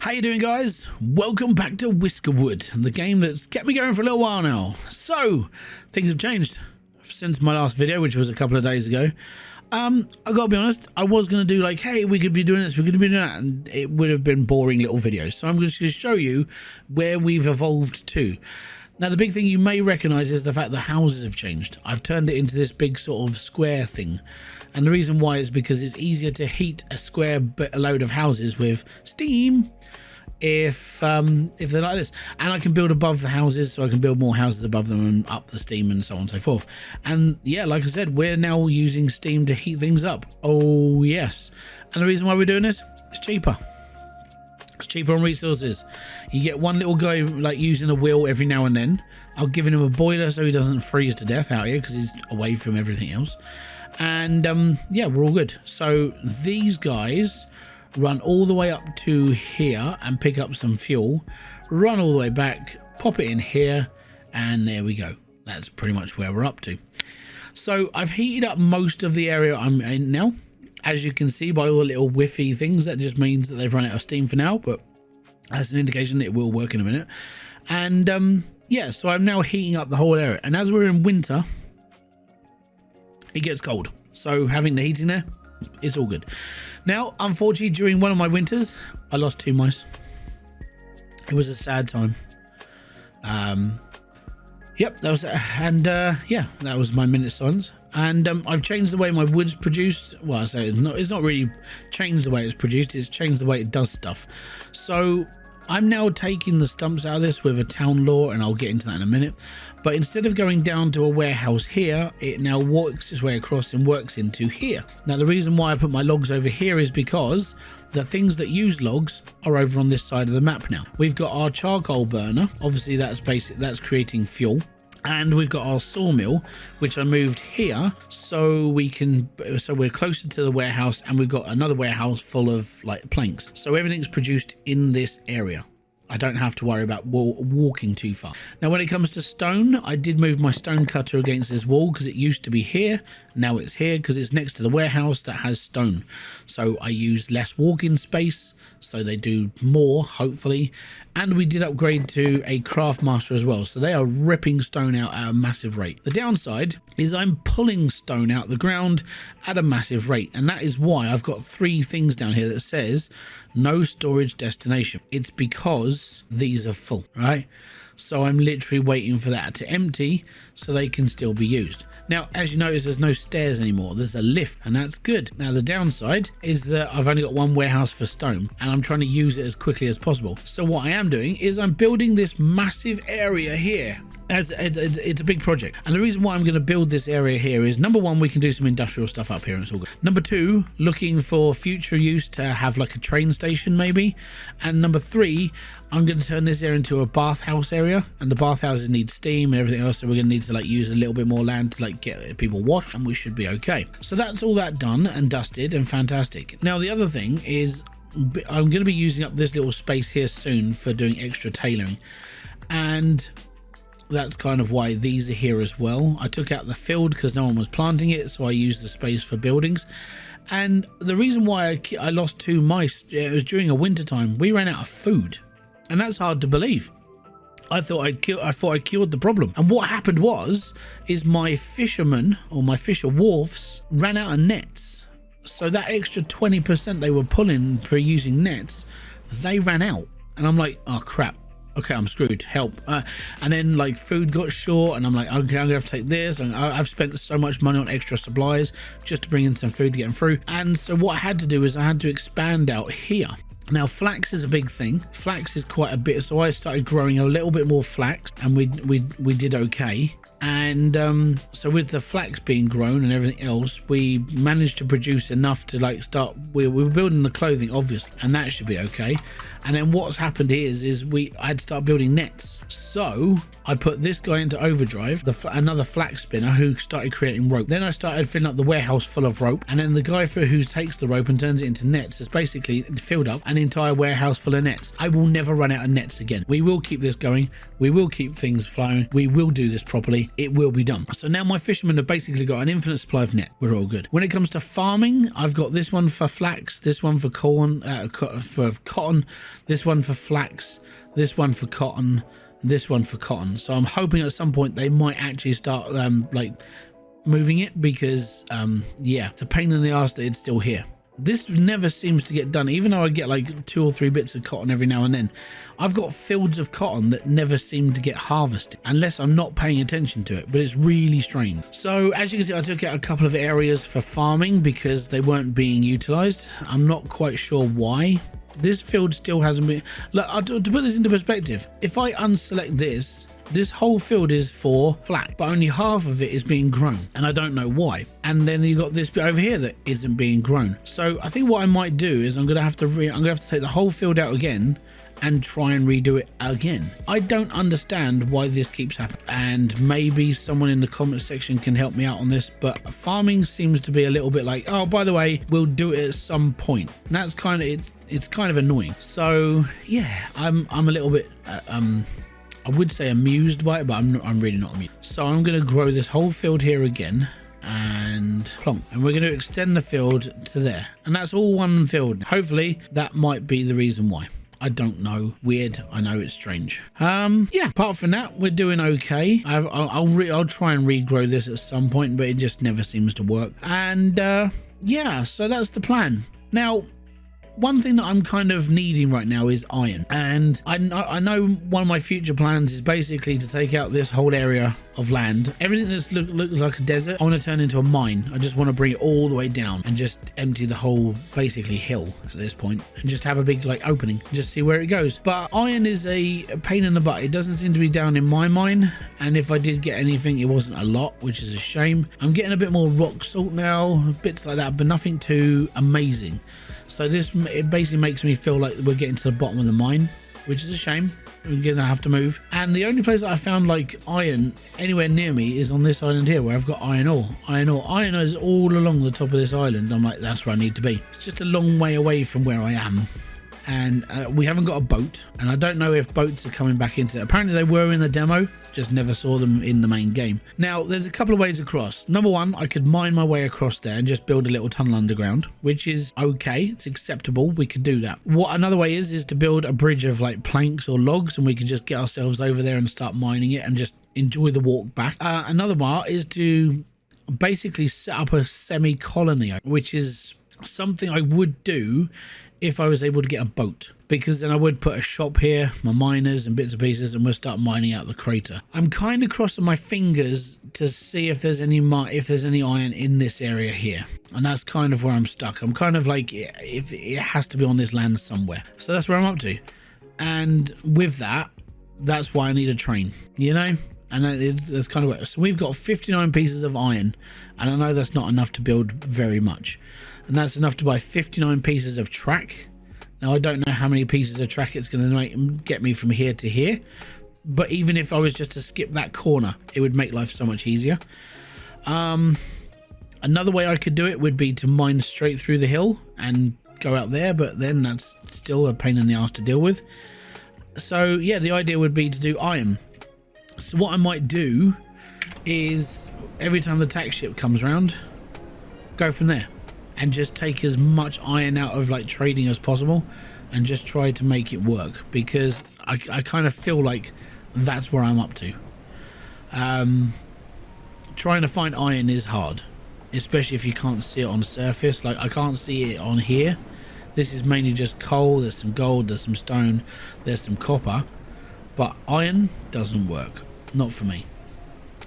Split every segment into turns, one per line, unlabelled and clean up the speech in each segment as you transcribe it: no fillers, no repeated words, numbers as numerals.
How you doing, guys? Welcome back to Whiskerwood, the game that's kept me going for a little while now. So, things have changed since my last video, which was a couple of days ago. I gotta be honest, I was gonna do like, hey, we could be doing this, we could be doing that, and it would have been boring little videos. So I'm just gonna show you where we've evolved to. Now, the big thing you may recognize is the fact the houses have changed. I've turned it into this big sort of square thing. And the reason why is because it's easier to heat a square load of houses with steam if they're like this. And I can build above the houses, so I can build more houses above them and up the steam and so on and so forth. And yeah, like I said, we're now using steam to heat things up. Oh yes. And the reason why we're doing this, it's cheaper. It's cheaper on resources. You get one little guy like using a wheel every now and then. I'll give him a boiler so he doesn't freeze to death out here because he's away from everything else. And yeah, we're all good. So these guys run all the way up to here and pick up some fuel, run all the way back, pop it in here, and there we go. That's pretty much where we're up to. So I've heated up most of the area I'm in now. As you can see by all the little whiffy things, that just means that they've run out of steam for now, but that's an indication that it will work in a minute. And yeah, so I'm now heating up the whole area. And as we're in winter, it gets cold. So having the heating there, it's all good. Now, unfortunately, during one of my winters, I lost 2 mice. It was a sad time. Yep, that was, and yeah, that was my minute silence. And I've changed the way my wood's produced. Well, I say it's not really changed the way it's produced, it's changed the way it does stuff. So I'm now taking the stumps out of this with a town law, and I'll get into that in a minute. But instead of going down to a warehouse here, it now works its way across and works into here. Now, the reason why I put my logs over here is because the things that use logs are over on this side of the map now. We've got our charcoal burner. Obviously, that's creating fuel. And we've got our sawmill, which I moved here so we're closer to the warehouse, and we've got another warehouse full of like planks. So everything's produced in this area. I don't have to worry about walking too far. Now, when it comes to stone, I did move my stone cutter against this wall because it used to be here. Now it's here because it's next to the warehouse that has stone. So I use less walking space, so they do more, hopefully. And we did upgrade to a craft master as well. So they are ripping stone out at a massive rate. The downside is I'm pulling stone out the ground at a massive rate. And that is why I've got 3 things down here that says no storage destination. It's because these are full, right? So I'm literally waiting for that to empty so they can still be used. Now, as you notice, there's no stairs anymore. There's a lift, and that's good. Now, the downside is that I've only got 1 warehouse for stone, and I'm trying to use it as quickly as possible. So what I am doing is I'm building this massive area here. It's a big project, and the reason why I'm going to build this area here is, number 1, we can do some industrial stuff up here and it's all good. Number 2, looking for future use to have like a train station maybe. And number 3, I'm going to turn this area into a bathhouse area, and the bathhouses need steam and everything else, so we're going to need to like use a little bit more land to like get people washed, and we should be okay. So that's all that done and dusted and fantastic. Now, the other thing is I'm going to be using up this little space here soon for doing extra tailoring, and that's kind of why these are here as well. I took out the field because no one was planting it, so I used the space for buildings. And the reason why I lost 2 mice, it was during a winter time. We ran out of food, and that's hard to believe. I thought I cured the problem. And what happened is my fishermen, or my fisher wharfs, ran out of nets. So that extra 20% they were pulling for using nets, they ran out. And I'm like, oh crap. Okay, I'm screwed, help. And then like food got short, and I'm like, okay, I'm gonna have to take this, and I've spent so much money on extra supplies just to bring in some food to get them through. And so what I had to do is I had to expand out here. Now, flax is a big thing. Flax is quite a bit, so I started growing a little bit more flax, and we did okay. And so with the flax being grown and everything else, we managed to produce enough to like start. We were building the clothing, obviously, and that should be okay. And then what's happened is I had to start building nets. So I put this guy into overdrive, another flax spinner who started creating rope. Then I started filling up the warehouse full of rope, and then the guy who takes the rope and turns it into nets has basically filled up. And entire warehouse full of nets. I will never run out of nets again. We will keep this going. We will keep things flowing. We will do this properly. It will be done. So now my fishermen have basically got an infinite supply of net. We're all good. When it comes to farming, I've got this one for flax, this one for corn, for cotton, this one for flax, this one for cotton, this one for cotton. So I'm hoping at some point they might actually start like moving it, because yeah, it's a pain in the ass that it's still here. This never seems to get done, even though I get like 2 or 3 bits of cotton every now and then. I've got fields of cotton that never seem to get harvested unless I'm not paying attention to it, but it's really strange. So as you can see, I took out a couple of areas for farming because they weren't being utilized. I'm not quite sure why. This field still hasn't been... Look, to put this into perspective, if I unselect this whole field is for flax, but only half of it is being grown, and I don't know why. And then you got this bit over here that isn't being grown. So I think what I might do is I'm gonna have to take the whole field out again and try and redo it again. I don't understand why this keeps happening, and maybe someone in the comment section can help me out on this, but farming seems to be a little bit like, oh, by the way, we'll do it at some point. And that's kind of it's kind of annoying. So yeah, I'm a little bit I would say amused by it, but I'm really not amused. So I'm going to grow this whole field here again, and plonk, and we're going to extend the field to there, and that's all one field. Hopefully that might be the reason why. I don't know. Weird. I know, it's strange. Yeah, apart from that, we're doing okay. I'll try and regrow this at some point, but it just never seems to work. And yeah, so that's the plan. Now, one thing that I'm kind of needing right now is iron, and I know one of my future plans is basically to take out this whole area of land. Everything that's looks like a desert, I want to turn into a mine. I just want to bring it all the way down and just empty the whole basically hill at this point, and just have a big like opening and just see where it goes. But iron is a pain in the butt. It doesn't seem to be down in my mine, and if I did get anything, it wasn't a lot, which is a shame. I'm getting a bit more rock salt now, bits like that, but nothing too amazing. So it basically makes me feel like we're getting to the bottom of the mine, which is a shame. We're gonna have to move. And the only place that I found like iron anywhere near me is on this island here, where I've got iron ore. Iron ore is all along the top of this island. I'm like, that's where I need to be. It's just a long way away from where I am. And we haven't got a boat, and I don't know if boats are coming back into it. Apparently they were in the demo, just never saw them in the main game. Now there's a couple of ways across. Number one, I could mine my way across there and just build a little tunnel underground, which is okay, it's acceptable, we could do that. What another way is to build a bridge of like planks or logs, and we could just get ourselves over there and start mining it and just enjoy the walk back. Another part is to basically set up a semi-colony, which is something I would do if I was able to get a boat, because then I would put a shop here, my miners and bits and pieces, and we'll start mining out the crater. I'm kind of crossing my fingers to see if there's any iron in this area here, and that's kind of where I'm stuck. I'm kind of like, if it has to be on this land somewhere. So that's where I'm up to, and with that, that's why I need a train, you know. And that's kind of what. So we've got 59 pieces of iron, and I know that's not enough to build very much. And that's enough to buy 59 pieces of track. Now I don't know how many pieces of track it's going to get me from here to here, but even if I was just to skip that corner, it would make life so much easier. Another way I could do it would be to mine straight through the hill and go out there, but then that's still a pain in the ass to deal with. So yeah, the idea would be to do iron. So what I might do is every time the tax ship comes around, go from there and just take as much iron out of like trading as possible and just try to make it work, because I kind of feel like that's where I'm up to. Trying to find iron is hard, especially if you can't see it on the surface. Like I can't see it on here. This is mainly just coal. There's some gold, there's some stone, there's some copper, but iron doesn't work, not for me.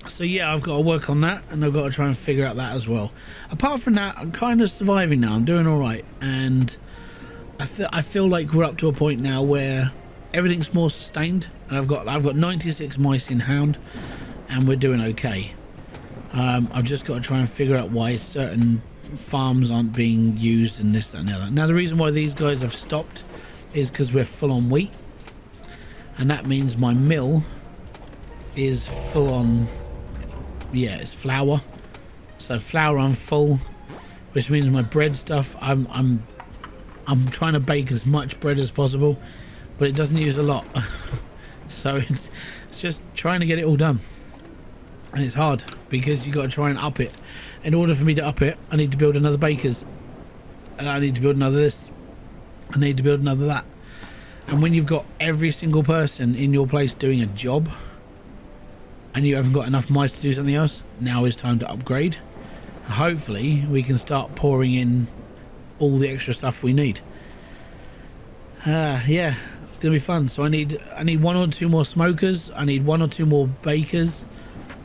So yeah, I've got to work on that, and I've got to try and figure out that as well. Apart from that, I'm kind of surviving now. I'm doing all right, and I feel like we're up to a point now where everything's more sustained, and I've got 96 mice in hand, and we're doing okay. I've just got to try and figure out why certain farms aren't being used, and this, that, and the other. Now the reason why these guys have stopped is because we're full on wheat, and that means my mill is full on. Yeah, it's flour. So flour I'm full, which means my bread stuff I'm I'm trying to bake as much bread as possible, but it doesn't use a lot. So it's just trying to get it all done. And it's hard because you got to try and up it. In order for me to up it, I need to build another baker's. And I need to build another this. I need to build another that. And when you've got every single person in your place doing a job and you haven't got enough mice to do something else, now is time to upgrade. Hopefully we can start pouring in all the extra stuff we need. Yeah, it's gonna be fun. So I need 1 or 2 more smokers, I need 1 or 2 more bakers,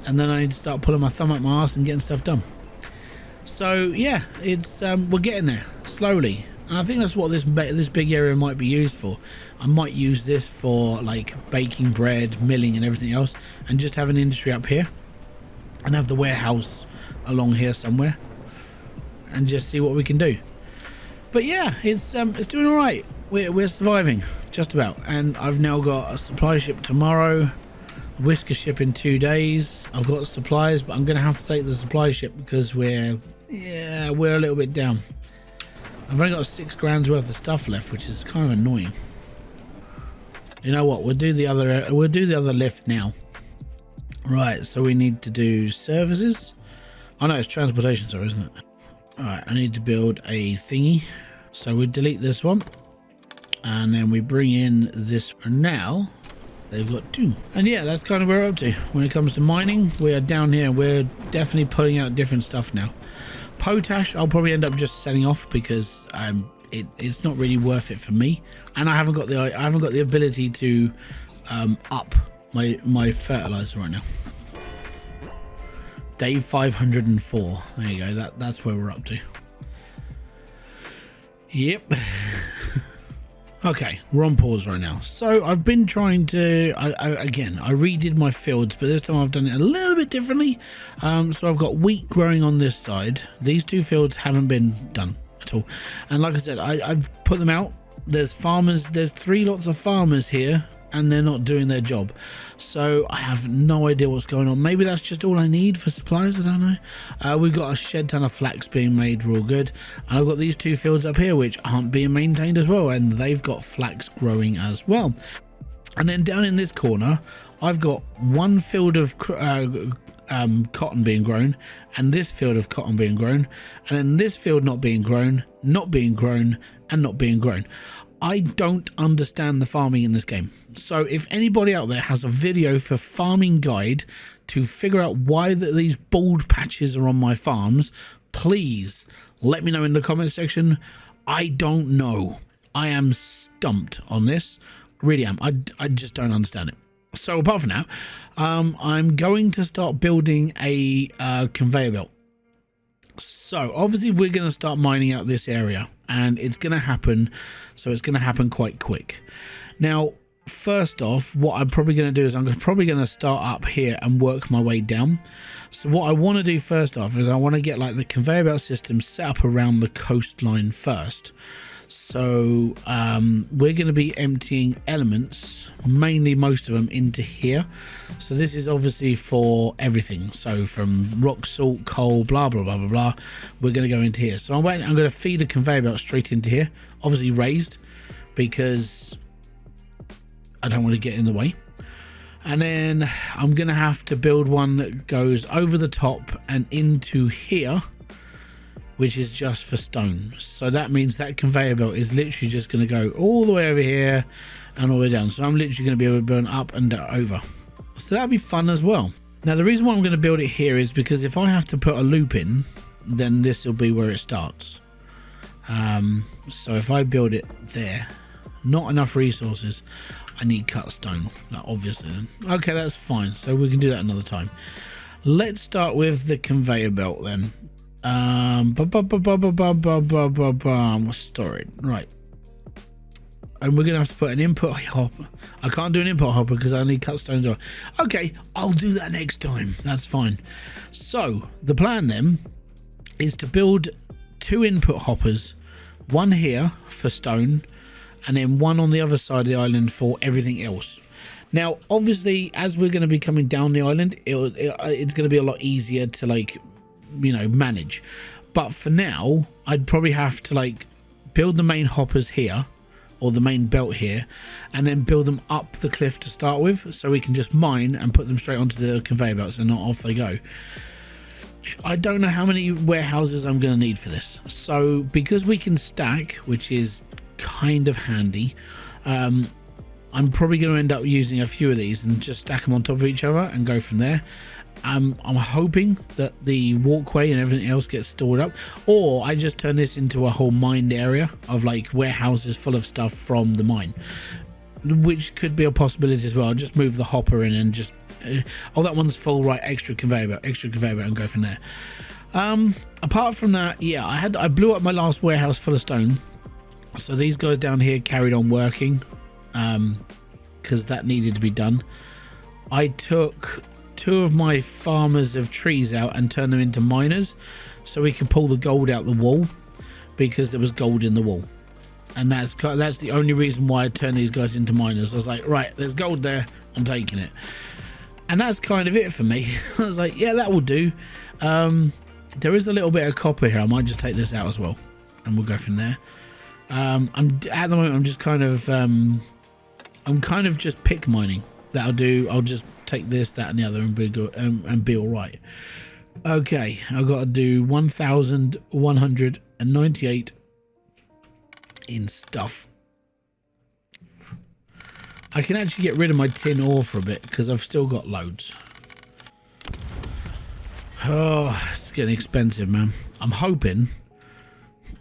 and then I need to start pulling my thumb up my arse and getting stuff done. So yeah, it's we're getting there slowly. And I think that's what this big area might be used for. I might use this for like baking bread, milling and everything else, and just have an industry up here and have the warehouse along here somewhere and just see what we can do. But yeah, it's doing all right. We're surviving just about, and I've now got a supply ship tomorrow, a whisker ship in 2 days. I've got supplies, but I'm gonna have to take the supply ship because we're a little bit down. I've only got 6 grand's worth of stuff left, which is kind of annoying. You know what? We'll do the other lift now. Right, so we need to do services. Oh no, it's transportation, sorry, isn't it? Alright, I need to build a thingy. So we delete this one. And then we bring in this. And now they've got 2. And yeah, that's kind of where we're up to. When it comes to mining, we are down here. We're definitely pulling out different stuff now. Potash, I'll probably end up just selling off because it's not really worth it for me, and I haven't got the ability to up my fertilizer right now. Day 504. There you go. That's where we're up to. Yep. Okay, we're on pause right now. So I've been trying to, I redid my fields, but this time I've done it a little bit differently. So I've got wheat growing on this side. These 2 fields haven't been done at all. And like I said, I've put them out. There's farmers, there's 3 lots of farmers here, and they're not doing their job. So I have no idea what's going on. Maybe that's just all I need for supplies, I don't know. We've got a shed ton of flax being made, we're all good. And I've got these 2 fields up here which aren't being maintained as well, and they've got flax growing as well. And then down in this corner I've got 1 field of cotton being grown, and this field of cotton being grown, and then this field not being grown, not being grown, and not being grown. I don't understand the farming in this game. So if anybody out there has a video for farming guide to figure out why these bald patches are on my farms, please let me know in the comment section. I don't know. I am stumped on this. Really am. I just don't understand it. So apart from that, I'm going to start building a conveyor belt. So obviously we're going to start mining out this area, and it's going to happen. So it's going to happen quite quick. Now, first off, what I'm probably going to do is I'm probably going to start up here and work my way down. So what I want to do first off is I want to get like the conveyor belt system set up around the coastline first. So we're going to be emptying elements, mainly most of them, into here. So this is obviously for everything. So from rock, salt, coal, blah blah blah blah blah, we're going to go into here. So I'm going to feed a conveyor belt straight into here, obviously raised, because I don't want to get in the way. And then I'm going to have to build one that goes over the top and into here, which is just for stone. So that means that conveyor belt is literally just going to go all the way over here and all the way down. So I'm literally going to be able to burn up and over. So that'll be fun as well. Now the reason why I'm going to build it here is because if I have to put a loop in, then this will be where it starts. So if I build it there, not enough resources, I need cut stone, obviously. Okay, that's fine. So we can do that another time. Let's start with the conveyor belt then. Store it right, and we're gonna have to put an input hopper. I can't do an input hopper because I need cut stones off. Okay, I'll do that next time, that's fine. So the plan then is to build 2 input hoppers, one here for stone and then one on the other side of the island for everything else. Now obviously as we're going to be coming down the island, it's going to be a lot easier to, like, you know, manage. But for now I'd probably have to like build the main hoppers here, or the main belt here, and then build them up the cliff to start with, so we can just mine and put them straight onto the conveyor belts and off they go. I don't know how many warehouses I'm going to need for this, so because we can stack, which is kind of handy, I'm probably going to end up using a few of these and just stack them on top of each other and go from there. I'm hoping that the walkway and everything else gets stored up, or I just turn this into a whole mined area of like warehouses full of stuff from the mine, which could be a possibility as well. I'll just move the hopper in and just oh, that one's full, right, extra conveyor belt, and go from there. Apart from that, yeah, I blew up my last warehouse full of stone, so these guys down here carried on working because that needed to be done. I took 2 of my farmers of trees out and turned them into miners so we could pull the gold out the wall, because there was gold in the wall, and that's the only reason why I turned these guys into miners. I was like, right, there's gold there, I'm taking it. And that's kind of it for me. I was like, yeah, that will do. There is a little bit of copper here. I might just take this out as well, and we'll go from there. I'm at the moment, I'm just kind of I'm kind of just pick mining. That'll do. I'll just take this, that, and the other, and be all right. Okay, I've got to do 1,198 in stuff. I can actually get rid of my tin ore for a bit because I've still got loads. Oh, it's getting expensive, man. I'm hoping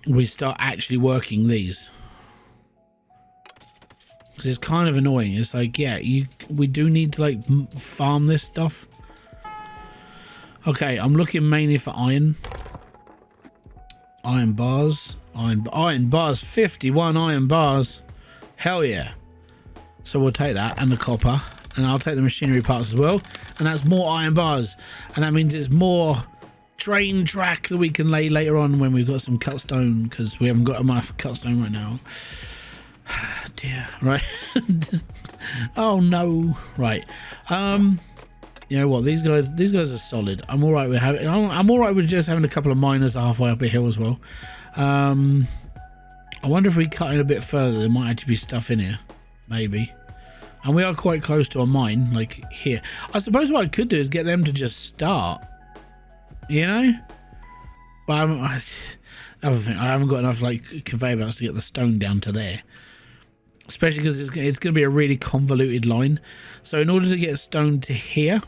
we start actually working these, because it's kind of annoying. It's like, yeah, we do need to like farm this stuff. Okay, I'm looking mainly for iron bars, iron bars, 51 iron bars. Hell yeah. So we'll take that, and the copper, and I'll take the machinery parts as well, and that's more iron bars, and that means it's more train track that we can lay later on when we've got some cut stone, because we haven't got enough cut stone right now. Dear, right? Oh no, right. You know what? These guys are solid. I'm all right with having. I'm all right with just having a couple of miners halfway up a hill as well. I wonder if we cut in a bit further, there might actually be stuff in here, maybe. And we are quite close to a mine, like here. I suppose what I could do is get them to just start, you know. But I haven't got enough like conveyor belts to get the stone down to there. Especially because it's going to be a really convoluted line. So in order to get stone to here,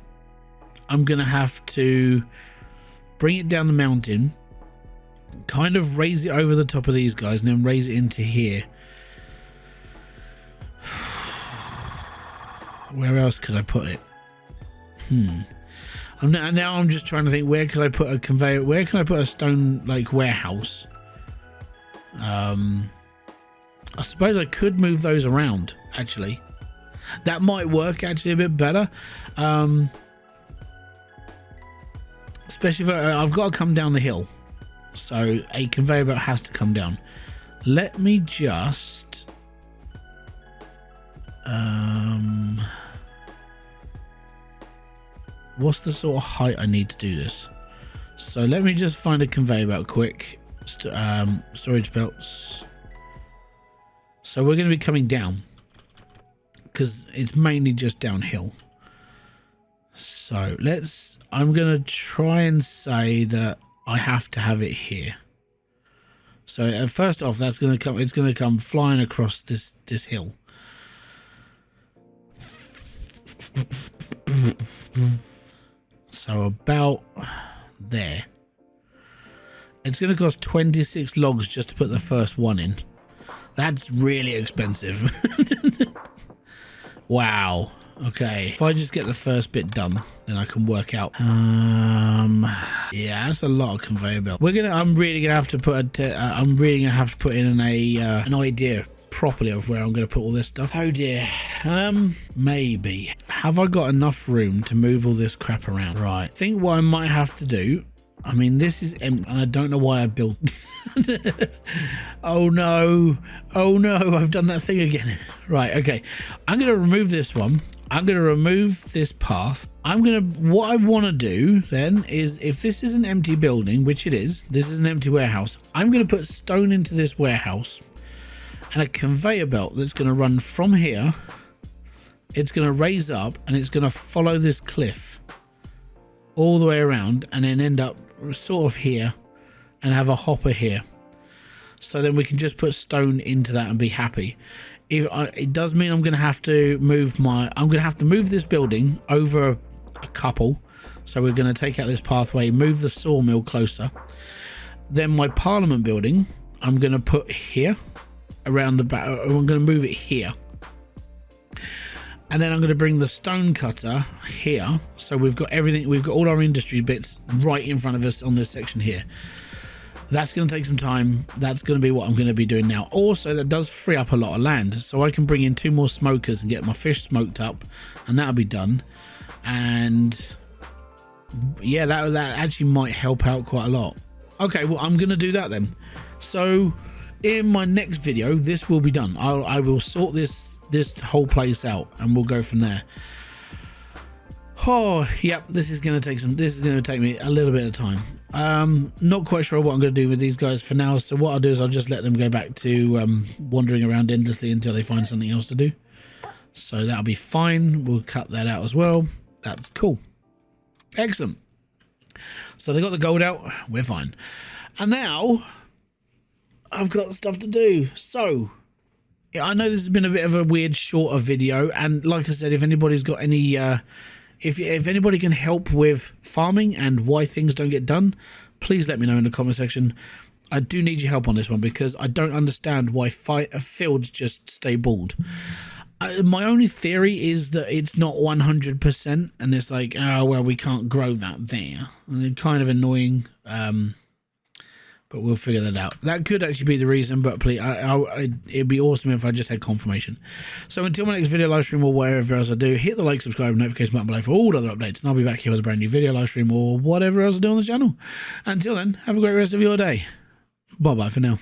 I'm going to have to bring it down the mountain, kind of raise it over the top of these guys, and then raise it into here. Where else could I put it? Now I'm just trying to think, where could I put a conveyor? Where can I put a stone like warehouse? I suppose I could move those around, actually. That might work actually a bit better. Especially if I've got to come down the hill. So a conveyor belt has to come down. Let me just... what's the sort of height I need to do this? So let me just find a conveyor belt quick. Storage belts. So we're going to be coming down, because it's mainly just downhill. So I'm going to try and say that I have to have it here. So first off, it's going to come flying across this hill. So about there. It's going to cost 26 logs just to put the first one in. That's really expensive. Wow. Okay. If I just get the first bit done, then I can work out. Yeah, that's a lot of conveyor belt. I'm really gonna have to put in an idea properly of where I'm gonna put all this stuff. Oh dear. Maybe. Have I got enough room to move all this crap around? Right. I think what I might have to do I mean, this is empty, and I don't know why I built. Oh no, oh no, I've done that thing again. Right, okay, I'm gonna remove this one. I'm gonna remove this path. What I want to do then is, if this is an empty building, which it is, this is an empty warehouse, I'm gonna put stone into this warehouse and a conveyor belt that's gonna run from here. It's gonna raise up and it's gonna follow this cliff all the way around and then end up sort of here and have a hopper here, so then we can just put stone into that and be happy. It does mean I'm going to have to move this building over a couple, so we're going to take out this pathway, move the sawmill closer, then my parliament building I'm going to put here around the back. I'm going to move it here. And then I'm going to bring the stone cutter here. So we've got everything, we've got all our industry bits right in front of us on this section here. That's going to take some time. That's going to be what I'm going to be doing now. Also, that does free up a lot of land. So I can bring in 2 more smokers and get my fish smoked up. And that'll be done. And yeah, that actually might help out quite a lot. Okay, well, I'm going to do that then. So in my next video, this will be done. I will sort this whole place out and we'll go from there. Oh, yep, this is going to take me a little bit of time. Not quite sure what I'm going to do with these guys for now. So what I'll do is I'll just let them go back to wandering around endlessly until they find something else to do. So that'll be fine. We'll cut that out as well. That's cool. Excellent. So they got the gold out. We're fine. And now I've got stuff to do. So yeah, I know this has been a bit of a weird shorter video, and like I said, if anybody's got any if anybody can help with farming and why things don't get done, please let me know in the comment section. I do need your help on this one because I don't understand why fields just stay bald. My only theory is that it's not 100%, and it's like, oh well, we can't grow that there, and it's kind of annoying. But we'll figure that out. That could actually be the reason, but please, it'd be awesome if I just had confirmation. So until my next video live stream or wherever else I do, hit the like, subscribe, notification button below for all other updates, and I'll be back here with a brand new video live stream or whatever else I do on the channel. Until then, have a great rest of your day. Bye bye for now.